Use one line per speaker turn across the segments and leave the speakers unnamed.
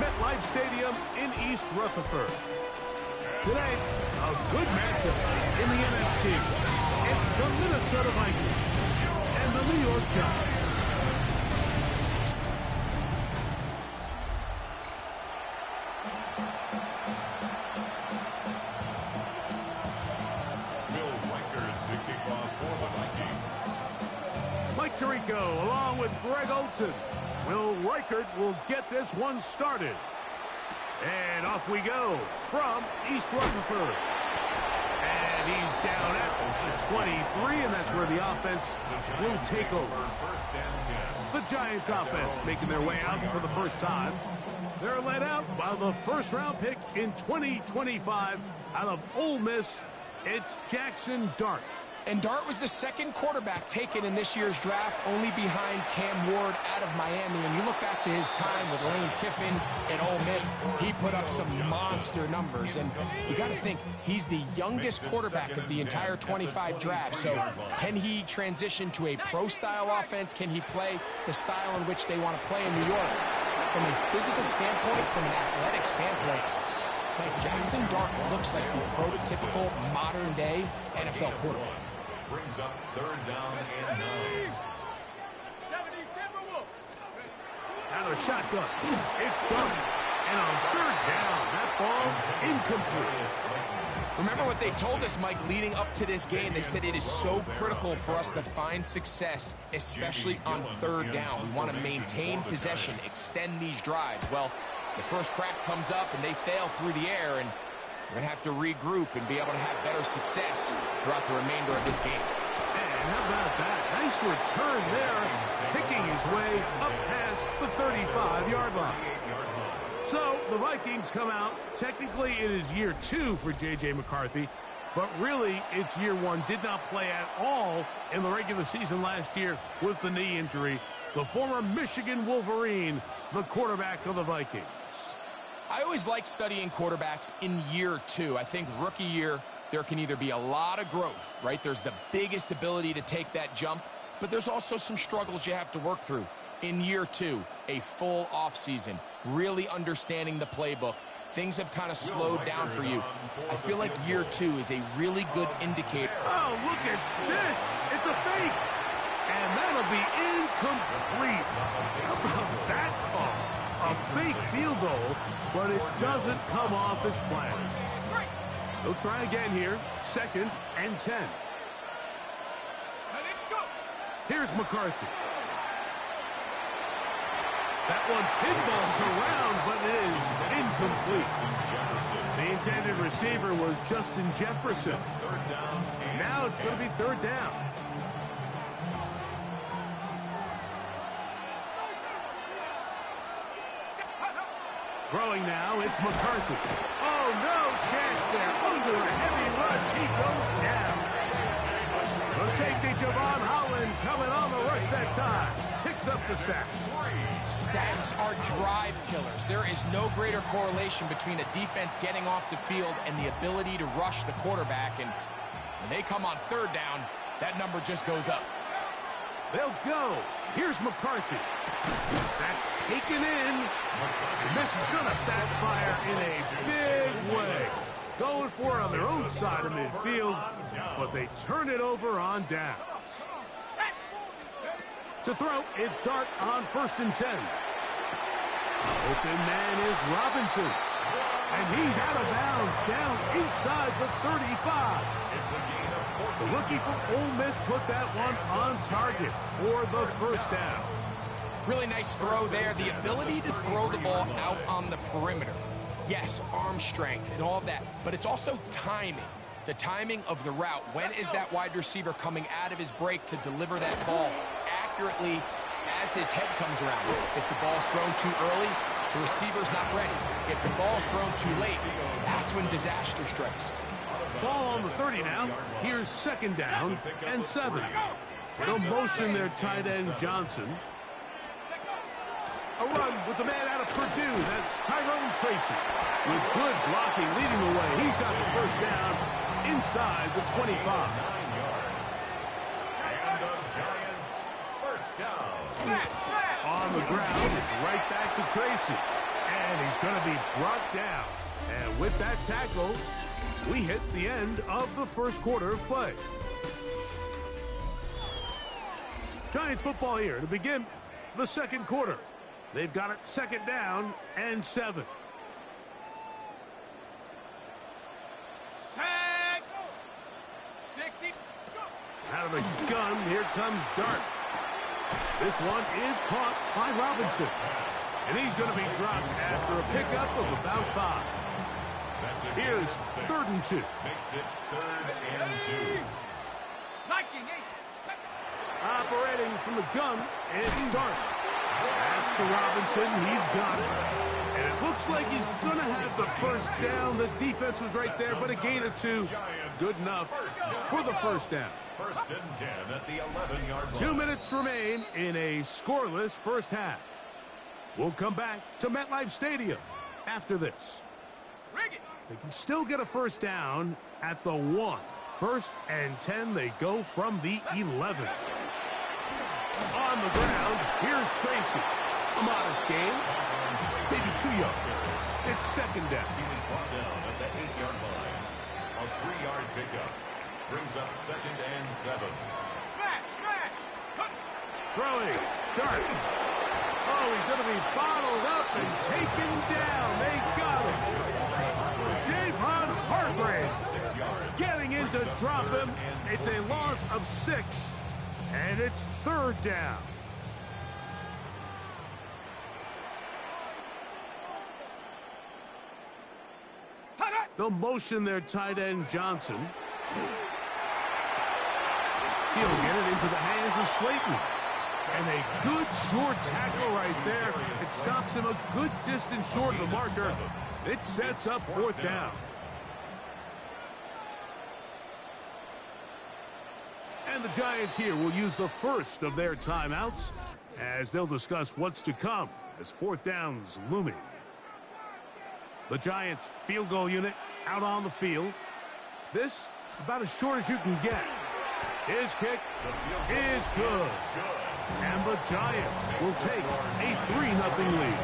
MetLife Stadium in East Rutherford. Today, a good matchup in the NFC. It's the Minnesota Vikings and the New York Giants. Mike Tirico along with Greg Olson. Will Reichert will get this one started. And off we go from East Rutherford. And he's down at the 23, and that's where the offense will take over. The Giants offense making their way out for the first time. They're led out by the first-round pick in 2025 out of Ole Miss. It's Jackson Dart.
And Dart was the second quarterback taken in this year's draft, only behind Cam Ward out of Miami. And you look back to his time with Lane Kiffin at Ole Miss, he put up some monster numbers. And you got to think, he's the youngest quarterback of the entire 25 draft. So can he transition to a pro-style offense? Can he play the style in which they want to play in New York? From a physical standpoint, from an athletic standpoint, like Jackson Dart looks like the prototypical modern-day NFL quarterback.
Brings up third down and 9.
Now the shotgun. It's done. And on third down, that ball incomplete.
Remember what they told us, Mike, leading up to this game. They said it is so critical for us to find success, especially on third down. We want to maintain possession, extend these drives. Well, the first crack comes up and they fail through the air, and we're going to have to regroup and be able to have better success throughout the remainder of this game.
And how about that? Nice return there, picking his way up past the 35-yard line. So the Vikings come out. Technically, it is year 2 for J.J. McCarthy, but really it's year 1. Did not play at all in the regular season last year with the knee injury. The former Michigan Wolverine, the quarterback of the Vikings.
I always like studying quarterbacks in year 2. I think rookie year, there can either be a lot of growth, right? There's the biggest ability to take that jump, but there's also some struggles you have to work through. In year 2, a full offseason, really understanding the playbook. Things have kind of slowed down for you. I feel like year 2 is a really good indicator.
Oh, look at this. It's a fake. And that'll be incomplete. How about that call? A fake field goal, but it doesn't come off as planned. They'll try again here. 2nd and 10. Here's McCarthy. That one pinballs around, but it is incomplete. The intended receiver was Justin Jefferson. Now it's going to be third down. Throwing now, it's McCarthy. Oh, no chance there. Under a heavy rush, he goes down. The safety, Javon Holland, coming on the rush that time. Picks up the sack.
Sacks are drive killers. There is no greater correlation between a defense getting off the field and the ability to rush the quarterback. And when they come on third down, that number just goes up.
They'll go. Here's McCarthy. That's taken in. And this is going to backfire in a big way. Going for it on their own side of midfield, but they turn it over on down. To throw, it's Dart on 1st and 10. Open man is Robinson. And he's out of bounds down inside the 35.
It's a gain of 14.
The rookie from Ole Miss put that one on target for the first down.
Really nice throw there. The ability to throw the ball out on the perimeter. Yes, arm strength and all of that, but it's also timing. The timing of the route. When is that wide receiver coming out of his break to deliver that ball accurately as his head comes around? If the ball's thrown too early, the receiver's not ready. If the ball's thrown too late, that's when disaster strikes.
Ball on the 30 now. Here's 2nd down and 7. They'll motion their tight end Johnson. A run with the man out of Purdue. That's Tyrone Tracy. With good blocking leading the way. He's got the first down inside the 25.
9 yards. And the Giants first down.
On the ground, it's right back to Tracy. And he's going to be brought down. And with that tackle, we hit the end of the first quarter of play. Giants football here to begin the second quarter. They've got it 2nd down and 7.
Sack! 60.
Out of the gun, here comes Dart. This one is caught by Robinson. And he's going to be dropped after a pickup of about 5. Here's 3rd and 2.
Makes it 3rd and 2.
Operating from the gun, it's Dart. That's to Robinson. He's got it. And it looks like he's going to have the first down. The defense was right there, but a gain of 2. Good enough for the first down.
1st and 10 at the 11-yard line.
2 minutes remain in a scoreless first half. We'll come back to MetLife Stadium after this. They can still get a first down at the 1. 1st and 10, they go from the 11. On the ground, here's Tracy. A modest gain, maybe 2 yards. It's 2nd down.
He was brought down at the 8-yard line. A 3-yard pickup brings up 2nd and 7.
Throwing, Dart. Oh, he's going to be bottled up and taken down. They got him. Javon Hargrave
6 yards.
getting in to drop him. It's a loss of 6, and it's 3rd down. They'll motion their tight end, Johnson. He'll get it into the hands of Slayton. And a good short tackle right there. It stops him a good distance short of the marker. It sets up 4th down. And the Giants here will use the first of their timeouts as they'll discuss what's to come as 4th down's looming. The Giants field goal unit out on the field. This about as short as you can get. His kick is good. And the Giants will take a 3-0 lead.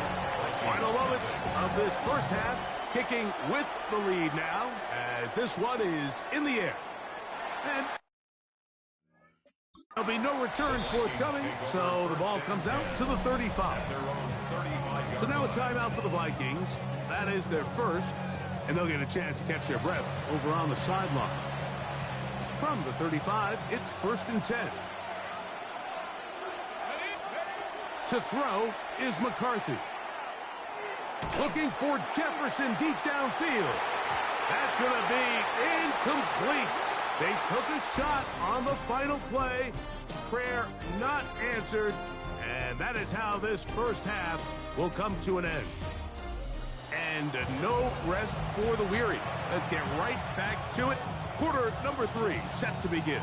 Final moments of this first half, kicking with the lead now as this one is in the air. And there'll be no return forthcoming, so the ball comes out to the 35. So now a timeout for the Vikings. That is their first, and they'll get a chance to catch their breath over on the sideline. From the 35, it's 1st and 10. To throw is McCarthy. Looking for Jefferson deep downfield. That's going to be incomplete. They took a shot on the final play. Prayer not answered. And that is how this first half will come to an end. And no rest for the weary. Let's get right back to it. Quarter number 3 set to begin.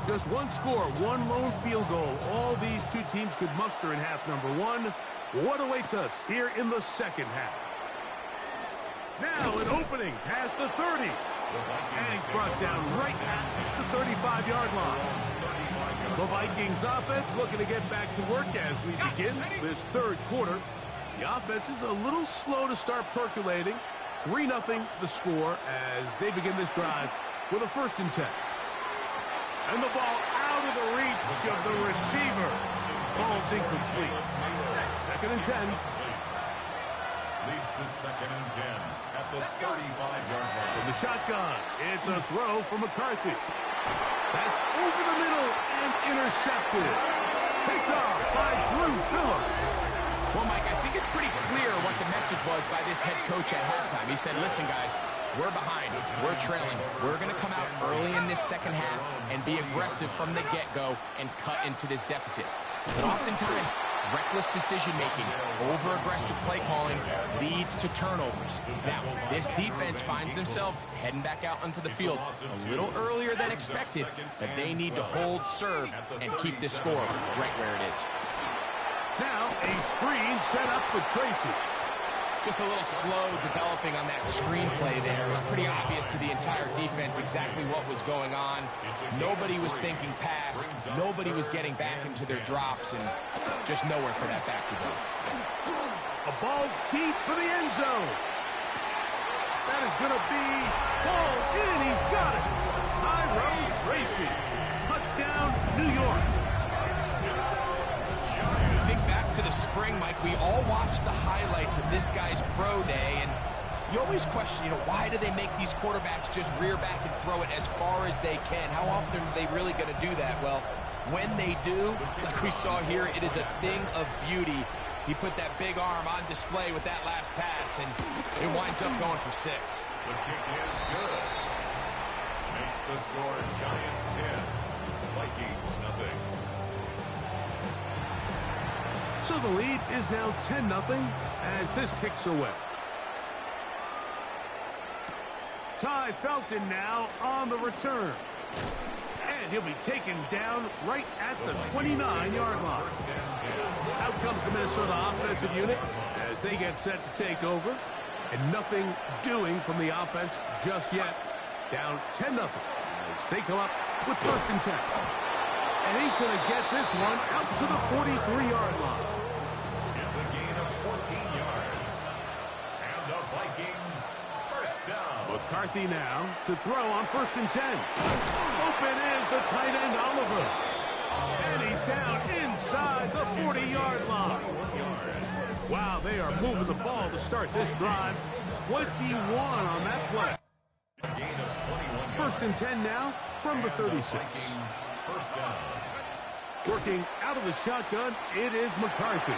Just one score, one lone field goal. All these two teams could muster in half number 1. What awaits us here in the second half? Now an opening past the 30. And he's brought down right at the 35-yard line. The Vikings offense looking to get back to work as we begin this third quarter. The offense is a little slow to start percolating. 3-0 the score as they begin this drive with a 1st and 10. And the ball out of the reach of the receiver. Ball's incomplete. 2nd and 10.
Leads to 2nd and 10 at the 35-yard line.
From the shotgun, it's a throw from McCarthy. That's over the middle and intercepted. Picked off by Drew Phillips.
Well, Mike, I think it's pretty clear what the message was by this head coach at halftime. He said, listen, guys, we're behind. We're trailing. We're going to come out early in this second half and be aggressive from the get-go and cut into this deficit. But oftentimes, reckless decision-making, over-aggressive play calling leads to turnovers. Now, this defense finds themselves heading back out onto the field a little earlier than expected, but they need to hold serve and keep this score right where it is.
Now a screen set up for Tracy.
Just a little slow developing on that screenplay there. It was pretty obvious to the entire defense exactly what was going on. Nobody was thinking pass. Nobody was getting back into their drops, and just nowhere for that back to go.
A ball deep for the end zone. That is going to be ball in. He's got it. Tyrone Tracy. Touchdown, New York.
Think back to the spring, Mike. We all watched the highlights of this guy's pro day, and you always question, why do they make these quarterbacks just rear back and throw it as far as they can? How often are they really going to do that? Well, when they do, like we saw here, it is a thing of beauty. He put that big arm on display with that last pass, and it winds up going for 6.
The kick is good. Makes the score Giants 10, Vikings nothing.
So the lead is now 10-0 as this kicks away. Ty Felton now on the return. And he'll be taken down right at the 29-yard line. Out comes the Minnesota offensive unit as they get set to take over. And nothing doing from the offense just yet. Down 10-0 as they come up with 1st and 10. And he's going to get this one out to the 43-yard line.
It's a gain of 14 yards. And the Vikings first down.
McCarthy now to throw on 1st and 10. Open is the tight end, Oliver. And he's down inside the 40-yard line. Wow, they are moving the ball to start this drive. 21 on that play.
A gain of 21
1st and 10 now from the 36.
Vikings first down.
Working out of the shotgun, it is McCarthy.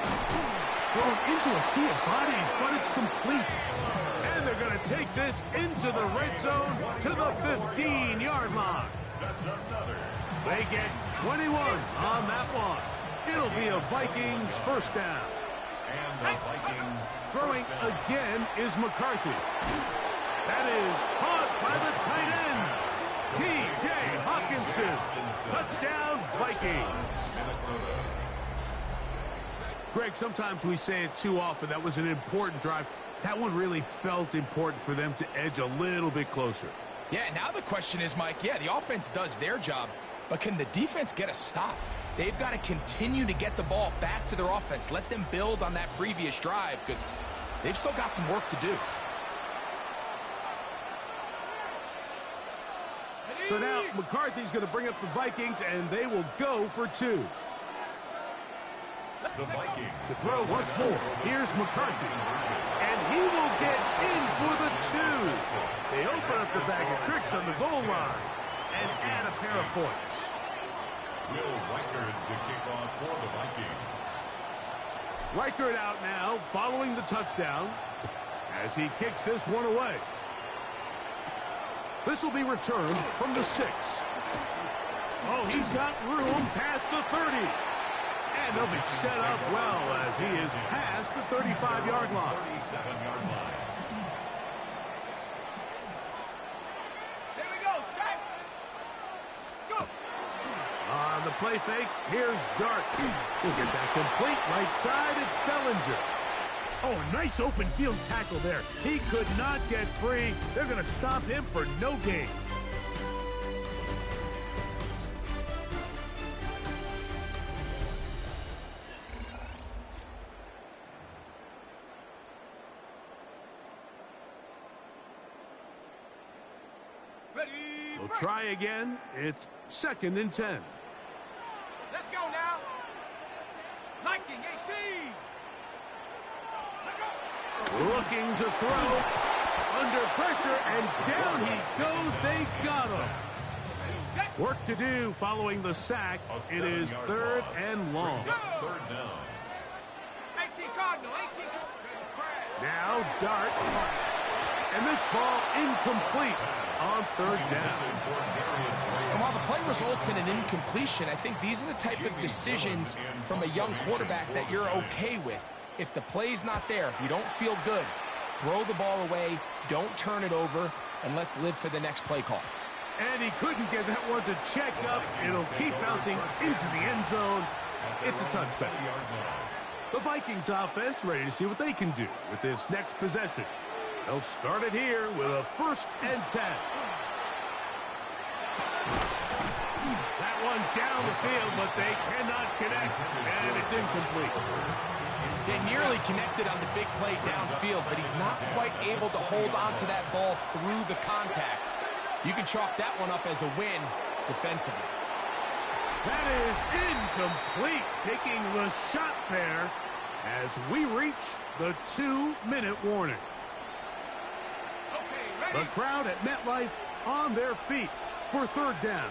Thrown into a sea of bodies, but it's complete. And they're going to take this into the red zone to the 15-yard line.
That's another.
They get 21 on that one. It'll be a Vikings first down.
And the Vikings
Throwing again is McCarthy. That is caught by the tight end, T.J. Hawkinson. Touchdown, Vikings.
Minnesota.
Greg, sometimes we say it too often. That was an important drive. That one really felt important for them to edge a little bit closer.
Yeah, now the question is, Mike, the offense does their job, but can the defense get a stop? They've got to continue to get the ball back to their offense. Let them build on that previous drive because they've still got some work to do.
So now McCarthy's going to bring up the Vikings, and they will go for 2.
The Vikings.
To throw once more, here's McCarthy. And he will get in for the 2. They open up the bag of tricks on the goal line and add a pair of points.
Will Reichard to kick off for the Vikings.
Reichard out now following the touchdown as he kicks this one away. This will be returned from the 6. Oh, he's got room past the 30. And they'll be set up well as he is past the 35-yard line.
37-yard line.
Here we go, set. Go.
On the play fake, here's Dart. He'll get that complete right side. It's Bellinger. Oh, a nice open field tackle there. He could not get free. They're going to stop him for no gain. They'll try again. It's 2nd and 10.
Let's go now. Liking 18.
Looking to throw. Under pressure, and down he goes. They got him. Work to do following the sack. It is 3rd and long.
3rd down.
18 Cardinal, 18.
Now Dart. And this ball incomplete on 3rd down.
And while the play results in an incompletion, I think these are the type of decisions from a young quarterback that you're okay with. If the play's not there, if you don't feel good, throw the ball away, don't turn it over, and let's live for the next play call.
And he couldn't get that one to check up. It'll keep bouncing into the end zone. It's a touchback. The Vikings offense ready to see what they can do with this next possession. They'll start it here with a 1st and 10. That one down the field, but they cannot connect, and it's incomplete.
They nearly connected on the big play downfield, but he's not quite able to hold on to that ball through the contact. You can chalk that one up as a win defensively.
That is incomplete, taking the shot there as we reach the 2-minute warning. The crowd at MetLife on their feet for 3rd down.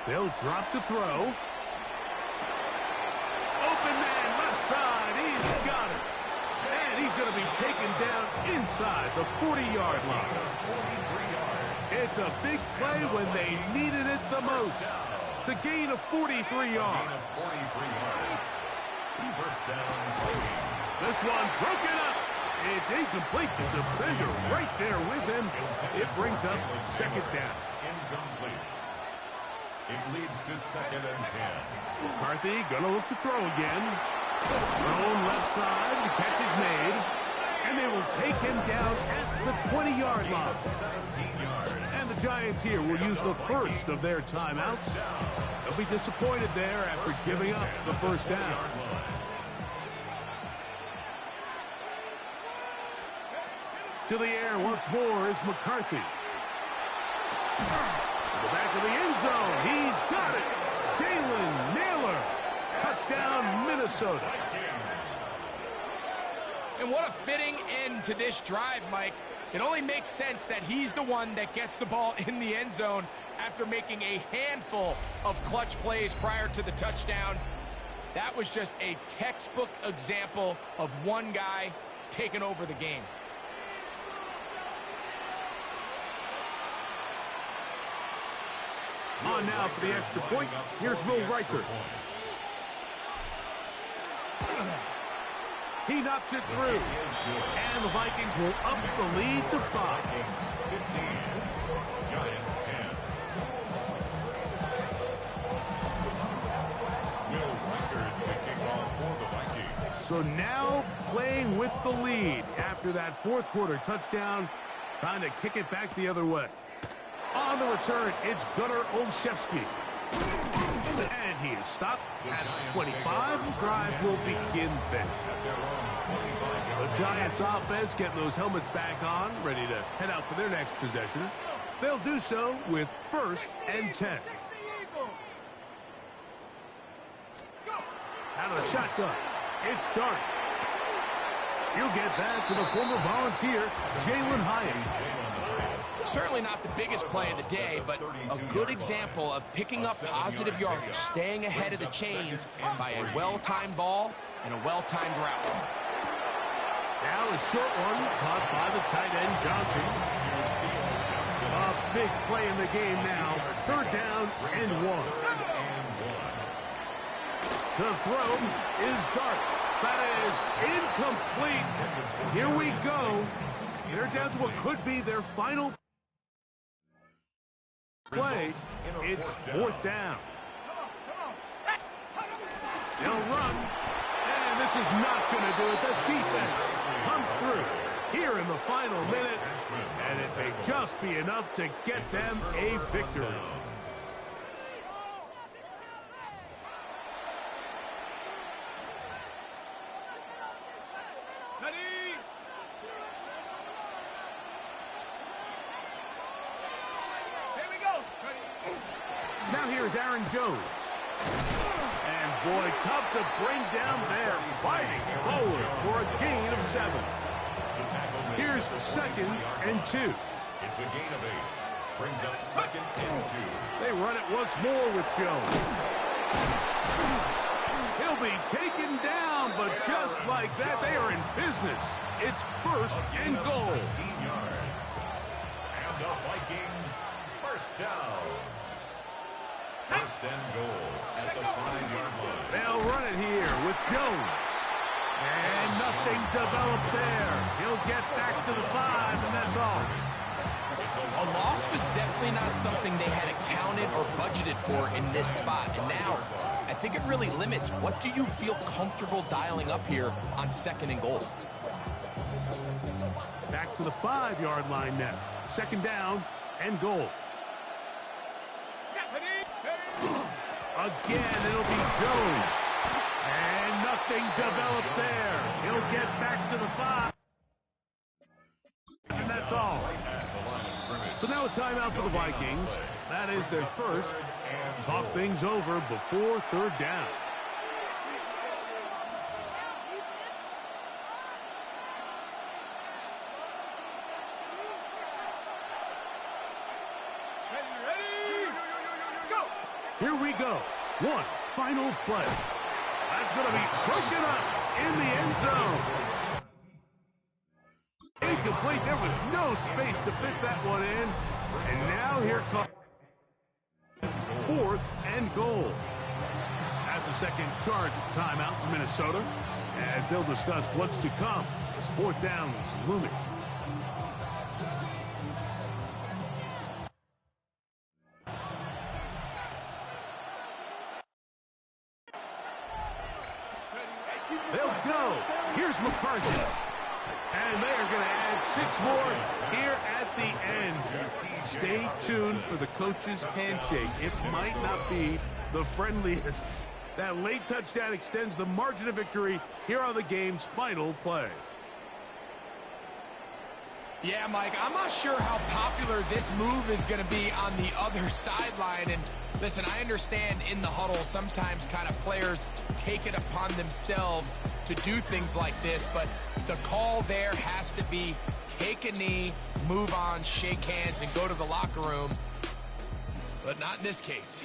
They'll drop to throw. Open man, left side. He's got it. And he's going to be taken down inside the 40-yard line. It's a big play when they needed it the most. To gain a 43 yards. This one broken up. It's incomplete. The defender right there with him. It brings up 2nd down.
Incomplete. It leads to 2nd and 10.
McCarthy going to look to throw again. Thrown left side. The catch is made. And they will take him down at the 20-yard line.
17 yards.
And the Giants here will use the first of their timeouts. They'll be disappointed there after giving up the 1st down. To the air once more is McCarthy. To the back of the end zone. He's got it. Jalen Naylor. Touchdown, Minnesota.
And what a fitting end to this drive, Mike. It only makes sense that he's the one that gets the ball in the end zone after making a handful of clutch plays prior to the touchdown. That was just a textbook example of one guy taking over the game.
On now for the extra point. Here's Will Riker. He knocks it through. And the Vikings will up the lead to 5.
15. Giants 10. Will Riker kicking off for the Vikings.
So now playing with the lead after that 4th quarter touchdown. Time to kick it back the other way. On the return, it's Gunnar Olszewski. And he is stopped at 25. The drive will begin then. The Giants offense getting those helmets back on, ready to head out for their next possession. They'll do so with 1st and 10. Out of the shotgun, it's Dart. You'll get that to the former Volunteer, Jalen Hyatt.
Certainly not the biggest play of the day, but a good example of picking up positive yardage, staying ahead of the chains by a well-timed ball and a well-timed route.
Now a short one caught by the tight end, Johnson. A big play in the game now. 3rd down and 1. The throw is Dart. That is incomplete. Here we go. They're down to what could be their final play. It's 4th down. They'll run. And this is not going to do it. The defense comes through here in the final minute. And it may just be enough to get them a victory. Now here's Aaron Jones. And boy, tough to bring down there. Fighting forward for a gain of 7. Here's 2nd and 2.
It's a gain of 8. Brings up 2nd and 2.
They run it once more with Jones. He'll be taken down, but just like that, they are in business. It's 1st and goal.
15 yards. And the Vikings 1st down. 1st and goal at the 5-yard line.
They'll run it here with Jones. And nothing developed there. He'll get back to the 5, and that's all.
A loss was definitely not something they had accounted or budgeted for in this spot. And now, I think it really limits what do you feel comfortable dialing up here on 2nd and goal.
Back to the 5-yard line now. 2nd down and goal. Again, it'll be Jones. And nothing developed there. He'll get back to the 5. And that's all. So now a timeout for the Vikings. That is their first. Talk things over before 3rd down. Here we go. One final play. That's going to be broken up in the end zone. Incomplete. There was no space to fit that one in. And now here comes 4th and goal. That's a second charge timeout for Minnesota as they'll discuss what's to come as 4th down is looming. They'll go. Here's McCarthy. And they are going to add 6 more here at the end. Stay tuned for the coach's handshake. It might not be the friendliest. That late touchdown extends the margin of victory here on the game's final play.
Yeah, Mike, I'm not sure how popular this move is going to be on the other sideline. And listen, I understand in the huddle sometimes kind of players take it upon themselves to do things like this, but the call there has to be take a knee, move on, shake hands, and go to the locker room. But not in this case.